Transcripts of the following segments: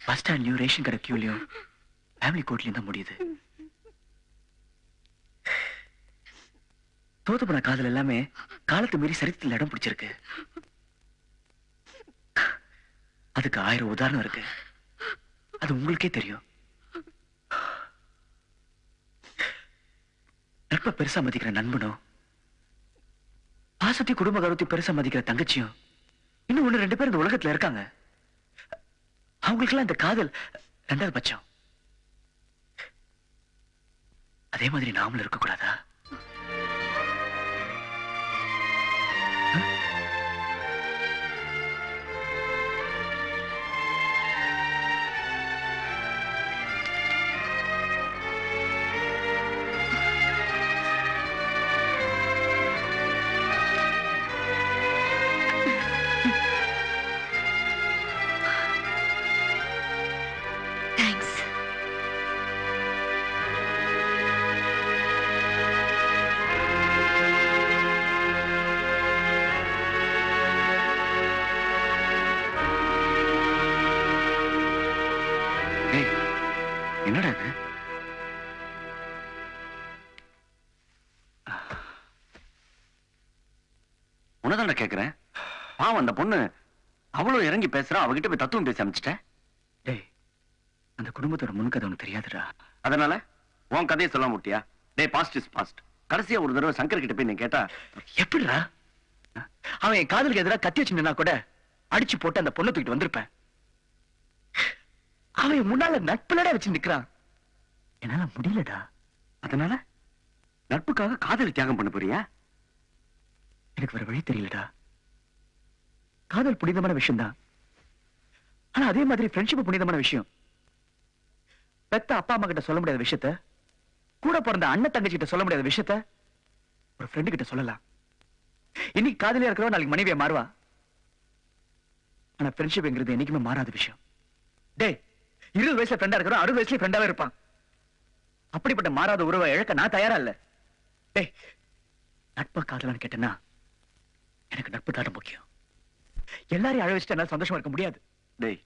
Bus ஸ்டாண்ட்லயும் ration கடை கியூலயும் family கோர்ட்லயும் தான் முடியுது. தோத்து போன காதல் எல்லாமே காலத்து மீறி சரித்திரத்தில் இடம் பிடிச்சிருக்கு. அதுக்கு 1000 உதாரணம் இருக்கு. அது உங்களுக்கே தெரியும். நட்பை பெருசா மதிக்கிற நண்பனும் பாசத்தை குடும்ப கருத்தை பெருசா மதிக்கிற தங்கச்சியும் இன்னும் 1-2 பேர் இந்த உலகத்துல இருக்காங்க. அவங்களுக்கெல்லாம் இந்த காதல் 2வது பட்சம். அதே மாதிரி நாமளும் இருக்கக்கூடாதா? என்னடா இது? உனதான கேக்குறேன். பாவம் அந்த பொண்ணு அவ்வளவு இறங்கி பேசுறா. அவகிட்ட போய் தத்துவம் பேச அமைச்சிட்டேன். டேய், அந்த குடும்பத்தோட முன்கதை உனக்கு தெரியாதுடா. அதனால உன் கதையை சொல்ல முட்டியா? டேய், பாஸ்ட் இஸ் பாஸ்ட். கடைசியா ஒரு தடவை சங்கர் கிட்ட போய் நீ கேட்டா எப்படிடா? அவன் என் காதலுக்கு எதிராக கத்தி வச்சுனா கூட அடிச்சு போட்டு அந்த பொண்ணை தூக்கிட்டு வந்திருப்பேன். அவன் முன்னால நட்புலடா வச்சு நிக்கிறான். என்னால முடியலடா. அதனால நட்புக்காக காதலை தியாகம் பண்ண போறியா? எனக்கு வேற வழி தெரியலடா. காதல் புனிதமான விஷயம் தான். ஆனா அதே மாதிரி ஃப்ரெண்ட்ஷிப் புனிதமான விஷயம். பெத்த அப்பா அம்மா கிட்ட சொல்ல முடியாத விஷயத்த, கூட பிறந்த அண்ணன் தங்கச்சி கிட்ட சொல்ல முடியாத விஷயத்த ஒரு ஃப்ரெண்டு கிட்ட சொல்லலாம். இன்னைக்கு காதலியா இருக்கிறவன் நாளைக்கு மனைவியா மாறுவா. ஆனா ஃப்ரெண்ட்ஷிப்ங்கிறது என்னைக்குமே மாறாத விஷயம். டேய், 20 வயசுல ஃப்ரெண்டா இருக்கிறோம், 60 வயசுல ஃப்ரெண்டாவே இருப்பான். அப்படிப்பட்ட மாறாத உறவை இழக்க நான் தயாரா இல்ல. டேய், நட்பா காதலான்னு கேட்டேன்னா எனக்கு நட்பு தான் முக்கியம். எல்லாரையும் அழ வச்சுட்டு என்னால சந்தோஷமா இருக்க முடியாது. டேய்,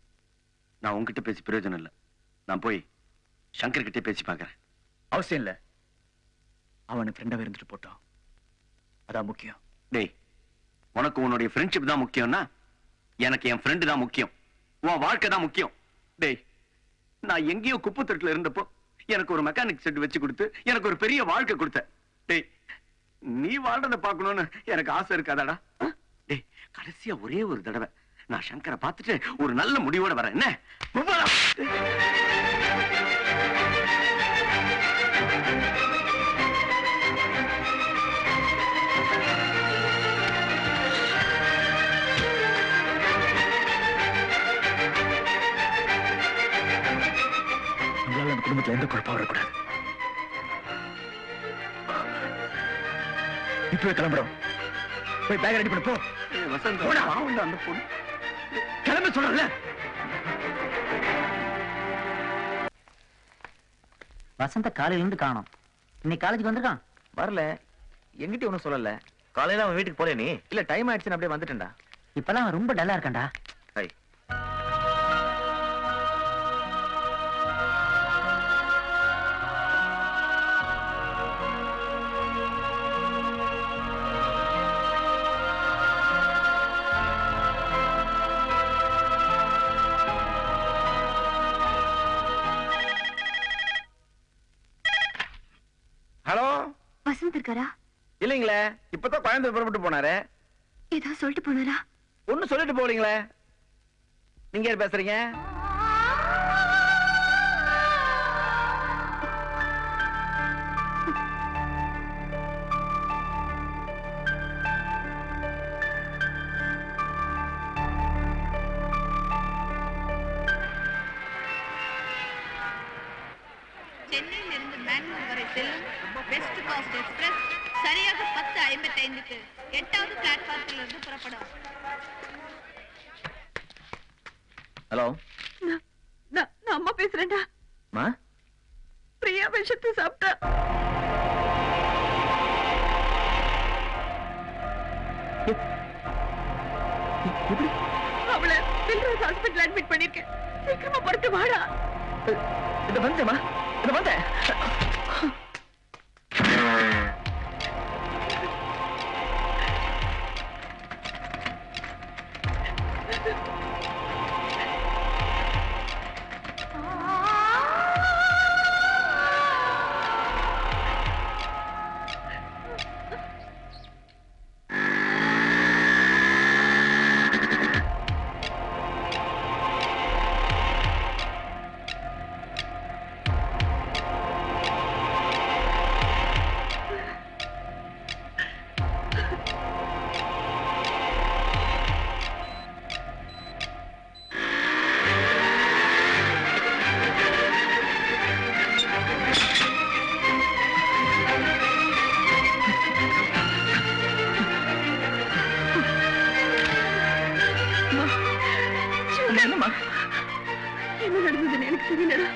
நான் உன்கிட்ட பேசி பிரயோஜனம் இல்ல. நான் போய் சங்கர் கிட்ட பேசி பாக்குறேன். அவசியம் இல்ல. அவனு ஃப்ரெண்டாவே இருந்துட்டு போட்டோம். அதான் முக்கியம். டேய், உனக்கு உன்னுடைய ஃப்ரெண்ட்ஷிப் தான் முக்கியம்னா எனக்கு என் ஃப்ரெண்டு தான் முக்கியம். உன் வாழ்க்கை தான் முக்கியம். டேய், நான் எங்கேயோ குப்பை தொட்டில இருந்தப்போ எனக்கு ஒரு மெக்கானிக் செட் வச்சு கொடுத்து எனக்கு ஒரு பெரிய வாழ்க்கை கொடுத்த. டேய், நீ வாழ்றத பார்க்கணும்னு எனக்கு ஆசை இருக்காதாடா? டேய், கடைசியா ஒரே ஒரு தடவை நான் சங்கரை பார்த்துட்டு ஒரு நல்ல முடிவோட வரேன். என்ன? குடும்பத்துல எந்த குழப்பம் வரக்கூடாது. இப்பவே கிளம்புறோம். போய் பேக் ரெடி பண்ணு. போ வசந்த். அந்த பொண்ணு கிளம்ப சொல்றல. வசந்த காலையில இருந்து காணோம். இன்னைக்கு காலேஜுக்கு வந்திருக்கான்? வரல. எங்கிட்ட ஒன்னும் சொல்லல. காலையில அவன் வீட்டுக்கு போல. நீ இல்ல, டைம் ஆயிடுச்சுன்னு அப்படியே வந்துட்டேன்டா. இப்பெல்லாம் அவன் ரொம்ப டல்லா இருக்கான்டா. ஹலோ, வசந்த் இருக்காரா? இல்லீங்களே, இப்பதான் கோயம்புத்தூர் புறப்பட்டு போனாரு. ஏதோ சொல்லிட்டு போனாரா? ஒன்னும் சொல்லிட்டு போலீங்களே. நீங்க யார் பேசுறீங்க? சென்னையில் இருந்து பெங்களூர் வரை செல்லும் வெஸ்ட் கோஸ்ட் எக்ஸ்பிரஸ் சரியாக 10:55க்கு 8வது பிளாட்பார்மில் இருந்து புறப்படும். ஹலோ, நான் அம்மா பேசுறேன்டா. மா, பிரியா விஷத்தை சாப்பிட்டா. அவளை சில்ட்ரன்ஸ் ஹாஸ்பிட்டல் அட்மிட் பண்ணிருக்கேன். சீக்கிரமா படுத்து வாடா. இது வந்தேம்மா, இது வந்தேன். என்ன நடந்ததுன்னு எனக்கு தெரியலடா.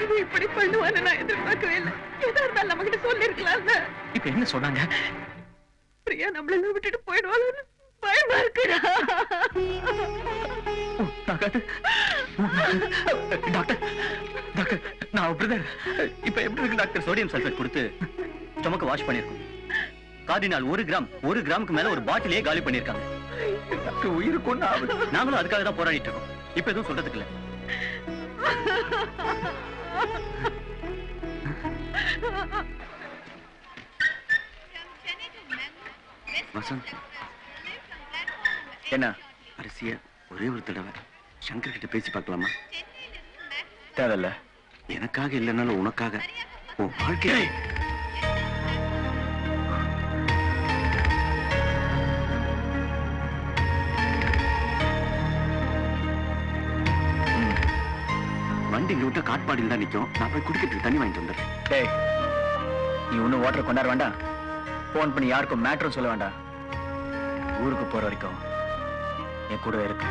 இது இப்படி பண்ணுவான்னு நான் எதிர்பார்க்கவே இல்லை. எதா இருந்தாலும் நம்ம கிட்ட சொல்லிருக்கலாம்ல. இப்ப என்ன சொன்னாங்க? பிரியா நம்மள விட்டுட்டு போயிடுவாங்கன்னு பயமா இருக்குடா. டாக்டர், டாக்டர், நான் பிரதர். இப்ப எப்படி இருக்கு டாக்டர்? சோடியம் சல்பேட் கொடுத்து ஸ்டொமக்க வாஷ் பண்ணிருக்கோம். கார்டினால் 1 கிராமுக்கு மேல ஒரு பாட்டிலே காலி பண்ணிருக்காங்க. உயிருக்கு ஒண்ணு ஆகுது. நாங்களும் அதுக்காக தான் போராடிட்டு இருக்கோம். இப்ப எதுவும் சொல்றதுக்கு இல்ல. வசந்த், என்ன அரிசிய ஒரே ஒரு தடவை சங்கர் கிட்ட பேசி பார்க்கலாமா? தேவையில்ல. எனக்காக இல்லைனாலும் உனக்காக, உன் வாழ்க்கை. வண்டி இங்க விட்ட காட்பாடியில் தான் நிக்கும். நான் போய் குடிக்கிறதுக்கு தண்ணி வாங்கிட்டு வந்துடுறேன். டேய், நீ ஒன்னும் வாட்டர் கொண்டாட வேண்டாம். போன் பண்ணி யாருக்கும் மேட்டரும் சொல்ல வேண்டாம். ஊருக்கு போற வரைக்கும் என் கூட இருக்கு.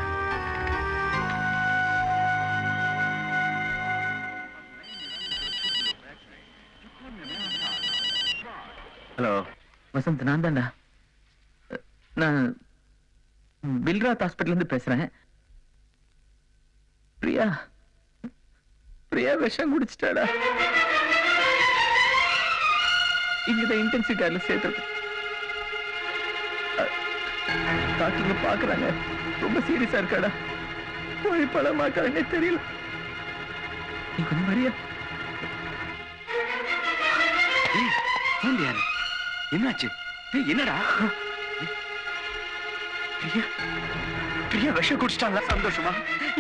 ஹலோ வசந்த், நான் தான்டா. நான் பில்ராத் ஹாஸ்பிட்டல் இருந்து பேசுறேன். பிரியா விஷம் குடிச்சிட்டாடா. இங்கதான் இன்டென்சிவ் கேர்ல சேர்த்தது. டாக்டர்ல பாக்குறாங்க. ரொம்ப சீரியஸா இருக்காடா. பழமாக்காரங்க தெரியல. நீ கொஞ்சம் மரியா. யாரு? என்னாச்சு? என்னடா? பிரியா விஷம் குடிச்சிட்டாங்க. சந்தோஷமா?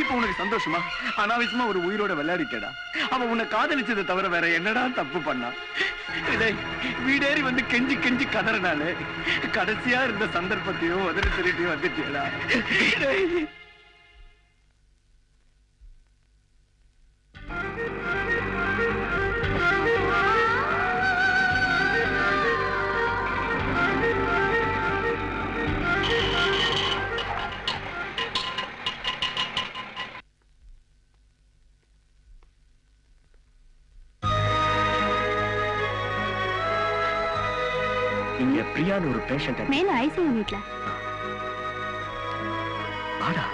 இப்ப உனக்கு சந்தோஷமா? அனாவசியமா ஒரு உயிரோட விளையாடிட்டடா. அவன் உன்னை காதலிச்சதை தவிர வேற என்னடா தப்பு பண்ணா? வீடேறி வந்து கெஞ்சி கெஞ்சி கதறினாலே கடைசியா இருந்த சந்தர்ப்பத்தையும் உதறி திருட்டியும் வந்துட்டியடா. இங்க பிரியான்னு ஒரு பேஷண்ட் மேல ஐசியூ வீட்ல. ஆடா.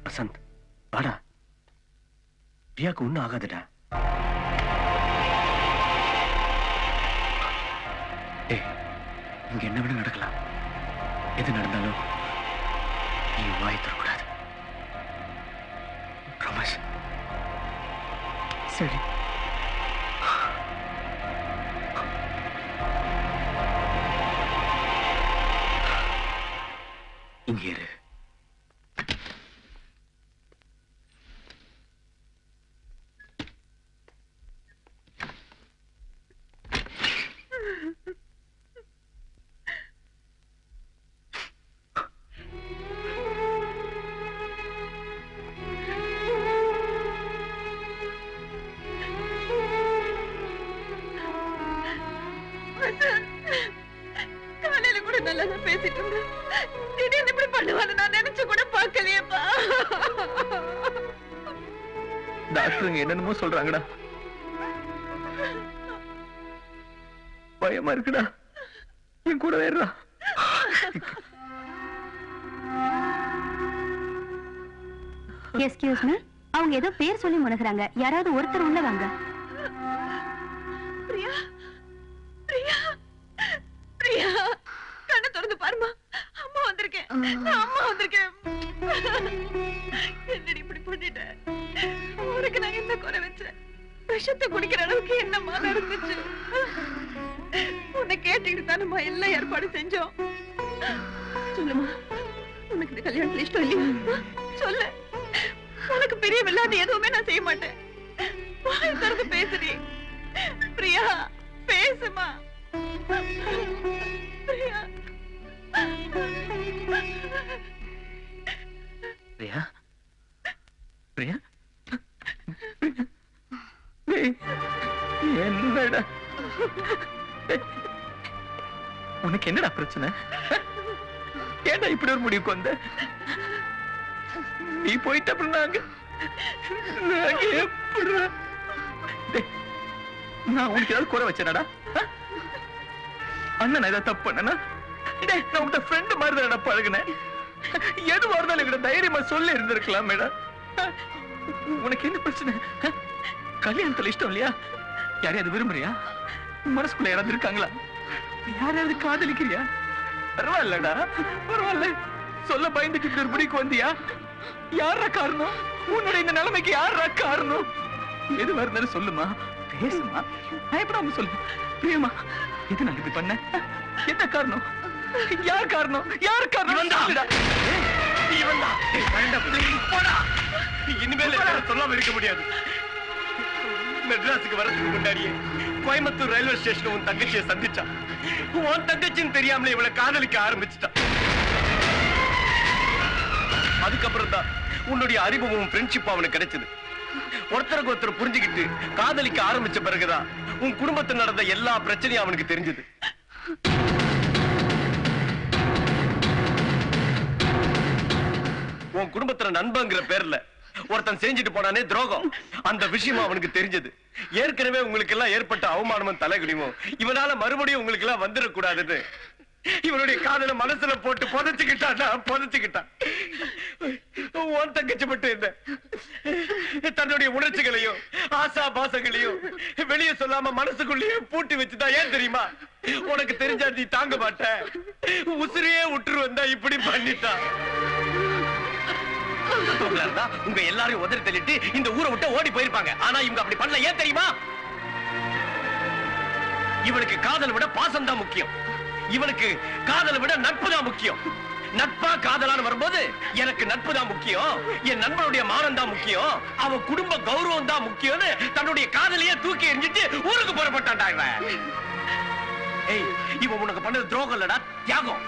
வசந்த், வாடா. பிரியாக்கு ஒண்ணும் ஆகாதுடா. இங்க என்ன வேணா நடக்கலாம். எது நடந்தாலும் நீ வாய் தரக்கூடாது. ப்ராமிஸ்? சரி. இங்க இரு. காலையில கூட நல்லா தான் பேசிட்டு இருந்தேன். திடீர்னு இப்படி பண்ணுவான்னு நான் நினைச்சு கூட பார்க்கலையேப்பா. டாக்டருங்க என்னென்னமோ சொல்றாங்கடா. பயமா இருக்குடா. என் கூட வேறா. எஸ்கியூஸ் மீ, அவங்க ஏதோ பேர் சொல்லி முனகுறாங்க. யாராவது ஒருத்தர் உள்ள வாங்க. பிரியா, பிரியா, பிரியா, கண்ணை திறந்து பாருமா. அம்மா வந்திருக்கேன், அம்மா வந்திருக்கேன். என்னடி இப்படி பண்ணிட்ட? உனக்கு நான் என்ன குறை வச்சேன்? விஷத்தை குடிக்கிற அளவுக்கு என்னம்மா நடந்துச்சு? உன்னை கேட்டுக்கிட்டு தானம்மா எல்லா ஏற்பாடு செஞ்சோம். சொல்லுமா, உனக்கு இந்த கல்யாணத்துல இஷ்டம் இல்லையா? சொல்லு. உனக்கு பெரிய விளையாட்டு எதுவுமே நான் செய்ய மாட்டேன். வாய் திறந்து பேசுறீ. பிரியா, பேசுமா. பிரியா, பிரியா, பிரியா, என்னடா உனக்கு என்னடா பிரச்சனை? ஏன்டா இப்படி ஒரு முடிவுக்கு வந்த? நீ போயிட்ட அப்புறம் நாங்க எப்படி? நான் உனக்கு ஏதாவது குறை வச்சேனடா? அண்ணன் ஏதாவது தப்பு பண்ணனா? நான் உங்க ஃப்ரெண்ட் மாதிரி தான் பழகுனேன். எதுவா இருந்தாலும் எங்கிட்ட தைரியமா சொல்லி இருந்திருக்கலாம் மேடம். உனக்கு என்ன பிரச்சனை? கல்யாணத்துல இஷ்டம் இல்லையா? யாரையாவது விரும்புறியா? மனசுக்குள்ள யாராவது இருக்காங்களா? யாராவது காதலிக்கிறியா? பரவாயில்லடா, பரவாயில்ல. சொல்ல பயந்துட்டு இப்படி ஒரு முடிவுக்கு வந்தியா? யாரா காரணம்? உன்னுடைய இந்த நிலைமைக்கு யாரா காரணம்? எதுவா இருந்தாலும் சொல்லுமா, பேசுமா, பயப்படாம சொல்லு. பிரியமா, எது நான் இப்படி பண்ண? என்ன காரணம்? யார் காரணம்? யார் காரணம்? இனிமேல் சொல்லாம இருக்க முடியாது. மெட்ராஸுக்கு வரதுக்கு முன்னாடியே கோயம்புத்தூர் ரயில்வே ஸ்டேஷன் உன் தங்கச்சியை சந்திச்சான். உன் தங்கச்சின்னு தெரியாமலே இவளை காதலிக்க ஆரம்பிச்சுட்டான். அதுக்கப்புறம் தான் உன்னுடைய அறிமுகமும் ஃப்ரெண்ட்ஷிப் அவனுக்கு கிடைச்சது. ஒருத்தருக்கு ஒருத்தர் புரிஞ்சுக்கிட்டு காதலிக்க ஆரம்பிச்ச பிறகுதான் உன் குடும்பத்தில் நடந்த எல்லா பிரச்சனையும் அவனுக்கு தெரிஞ்சது. உன் குடும்பத்துல நண்பங்கிற பேர்ல ஒருத்தன் செஞ்சுட்டு போனானே துரோகம், அந்த விஷயம் அவனுக்கு தெரிஞ்சது. ஏற்கனவே உங்களுக்கு எல்லாம் ஏற்பட்ட அவமானமும் தலைகுனிவும் இவனால மறுபடியும் உங்களுக்கு எல்லாம் வந்துடக்கூடாதுன்னு இவனுடைய காதல மனசுல போட்டு புதைச்சுக்கிட்டான். உன் தங்கச்சி மட்டும் என்ன தன்னுடைய உணர்ச்சிகளையும் ஆசா பாசங்களையும் வெளியே சொல்லாம மனசுக்குள்ளேயே பூட்டி வச்சுதான். ஏன் தெரியுமா? உனக்கு தெரிஞ்சா நீ தாங்க மாட்ட, உசிரியே விட்டுரு வந்தா இப்படி பண்ணிட்டான். உங்க எல்லாரையும் உதறி தள்ளிட்டு இந்த ஊரை விட்டு ஓடி போயிருப்பாங்க. ஆனா இவங்க அப்படி பண்ணல. ஏன் தெரியுமா? இவனுக்கு காதலை விட பாசம் தான் முக்கியம். இவனுக்கு காதலை விட நட்பு தான் முக்கியம். நட்பா காதலான்னு வரும்போது எனக்கு நட்பு தான் முக்கியம், என் நண்பனுடைய மானம் தான் முக்கியம், அவன் குடும்ப கௌரவம் தான் முக்கியம்னு தன்னுடைய காதலையே தூக்கி எறிஞ்சிட்டு ஊருக்கு புறப்பட்டான்டா இவன். ஏய், இவன் உனக்கு பண்ணது துரோகம் இல்லடா, தியாகம்.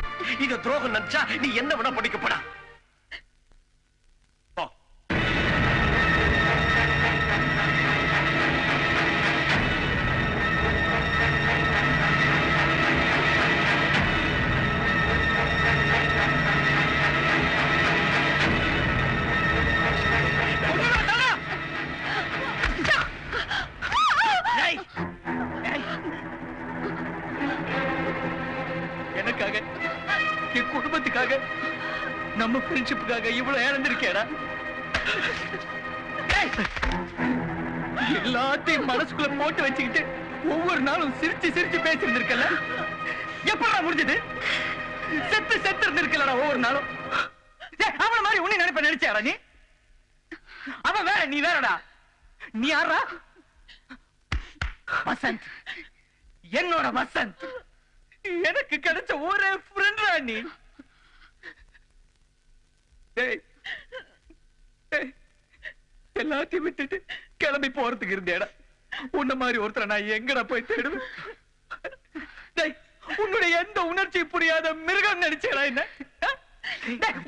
இது துரோகம் நினைச்சா நீ என்ன விட படிக்கப்படா. எனக்காக, என் குடும்பத்துக்காக, நம்ம ஃப்ரெண்ட்ஷிப்புக்காக இவ்வளவு இழந்திருக்கேடா. எல்லாத்தையும் மனசுக்குள்ள போட்டு வச்சுக்கிட்டு ஒவ்வொரு நாளும் சிரிச்சு சிரிச்சு பேசிருந்திருக்கல. எப்படா முடிஞ்சது? செத்து இருந்திருக்கலடா ஒவ்வொரு நாளும். அவன மாதிரி உன்னை நினைச்சாடா நீ? அவன் வேற, நீ வேறடா. நீ யாரா? வசந்த், என்னோட வசந்த். எனக்கு கிடைச்ச ஒரே ஃப்ரெண்டா நீ. எல்லாத்தையும் விட்டுட்டு கிளம்பி போறதுக்கு இருந்தேடா. உன்ன மாதிரி ஒருத்தரை நான் எங்கடா போய் தேடுவேன்? உன்னுடைய எந்த உணர்ச்சி புரியாத மிருகம் நினைச்சேடா என்ன?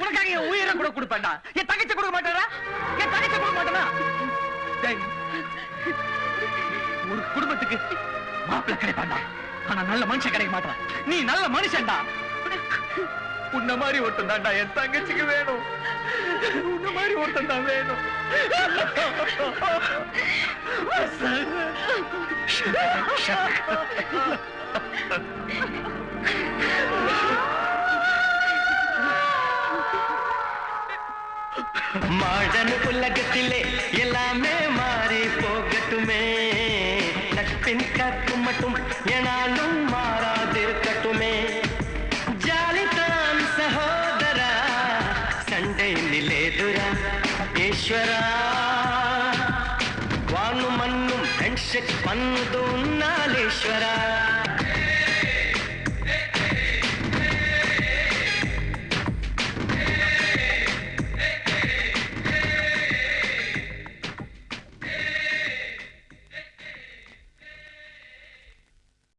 உனக்காக என் உயிரை கூட கொடுப்பேன்டா. என் தங்கச்சி கொடுக்க மாட்டாரா? என் தங்கச்சி கொடுக்க மாட்டானா? ஒரு குடும்பத்துக்கு மாப்பிள்ளை கிடைப்பாண்டா. ஆனா நல்ல மனுஷன் கிடைக்க மாட்டான். நீ நல்ல மனுஷன்டா. உன்ன மாதிரி ஒருத்தன் தான்டா என் தங்கச்சிக்கு வேணும். உன்ன மாதிரி ஒருத்தன் தான் வேணும். மாடன உலகத்திலே எல்லாமே மாறி போகட்டுமே, நட்பின் கற்பு மட்டும் எனாலும் மாறாதிருக்கட்டுமே.